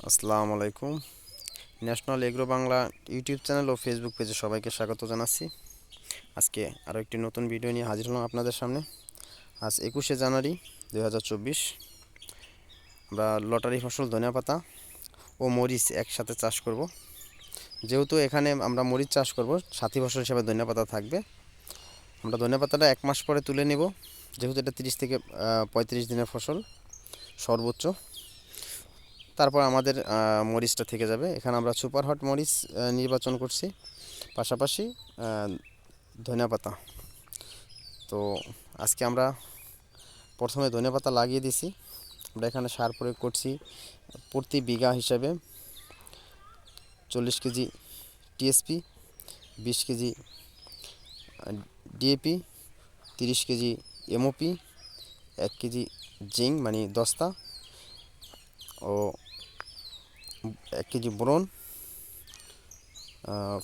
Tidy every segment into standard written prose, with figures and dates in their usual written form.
আসসালামু আলাইকুম। National Agro Bangla YouTube channel ও ফেসবুক পেজে সবাইকে স্বাগত জানাচ্ছি। আজকে আরও একটি নতুন ভিডিও নিয়ে হাজির হলাম আপনাদের সামনে। আজ 21শে জানুয়ারি 2024। আমরা লটারি ফসল ধনেপাতা ও মরিচ একসাথে চাষ করব। যেহেতু এখানে আমরা মরিচ চাষ করব, সাথী ফসল হিসেবে ধনেপাতা থাকবে। আমরা ধনেপাতাটা 1 মাস পরে তুলে নেব, যেহেতু এটা 30 থেকে 35 দিনের ফসল সর্বোচ্চ। তারপর আমাদের মরিচটা থেকে যাবে। এখানে আমরা সুপার হট মরিচ নির্বাচন করছি, পাশাপাশি ধনেপাতা। তো আজকে আমরা প্রথমে ধনেপাতা লাগিয়ে দিছি। আমরা এখানে সার প্রয়োগ করছি প্রতি বিঘা হিসাবে 40 KG TSP, 20 KG DAP, 30 KG MOP, 1 KG zinc মানে দস্তা ও 1 কেজি বোরন,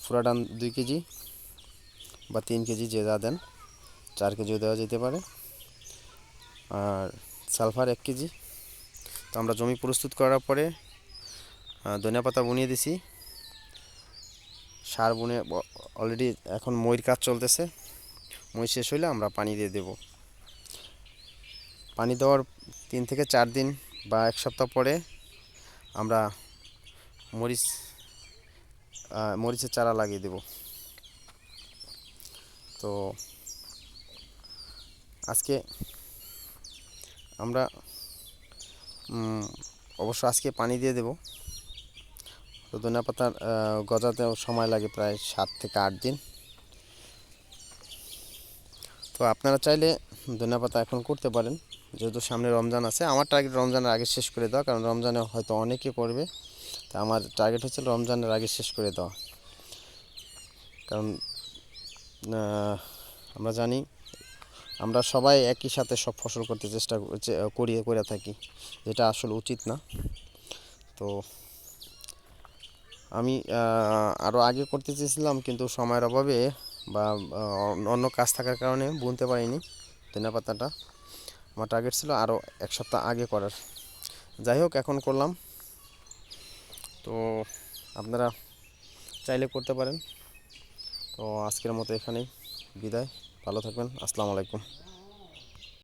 ফুরাডান 2 কেজি বা 3 কেজি যে যা দেন, 4 কেজিও দেওয়া যেতে পারে, আর সালফার 1 কেজি। তো আমরা জমি প্রস্তুত করার পরে ধনেপাতা বুনিয়ে দিছি। সার বুনে অলরেডি এখন মইর কাজ চলতেছে। মই শেষ হইলে আমরা পানি দিয়ে দেব। পানি দেওয়ার 3 থেকে 4 দিন বা 1 সপ্তাহ পরে আমরা মরিচের চারা লাগিয়ে দেব। তো আজকে আমরা অবশ্য আজকে পানি দিয়ে দেব। তো ধনেপাতার গজাতেও সময় লাগে প্রায় 7 থেকে 8 দিন। তো আপনারা চাইলে ধনেপাতা এখন করতে পারেন, যেহেতু সামনে রমজান আছে। আমার টার্গেট রমজানের আগে শেষ করে দেওয়া, কারণ রমজানে হয়তো অনেকে করবে। তা আমার টার্গেট হচ্ছে রমজানের আগে শেষ করে দেওয়া। কারণ আমরা জানি আমরা সবাই একই সাথে সব ফসল করতে চেষ্টা করে থাকি, যেটা আসলে উচিত না। তো আমি আরও আগে করতে চেয়েছিলাম, কিন্তু সময়ের অভাবে বা অন্য কাজ থাকার কারণে বুনতে পারিনি ধনেপাতাটা। আমার টার্গেট ছিল আরও 1 সপ্তাহ আগে করার। যাই হোক, এখন করলাম। তো আপনারা চাইলে করতে পারেন। তো আজকের মতো এখানেই বিদায়। ভালো থাকবেন। আসসালামু আলাইকুম।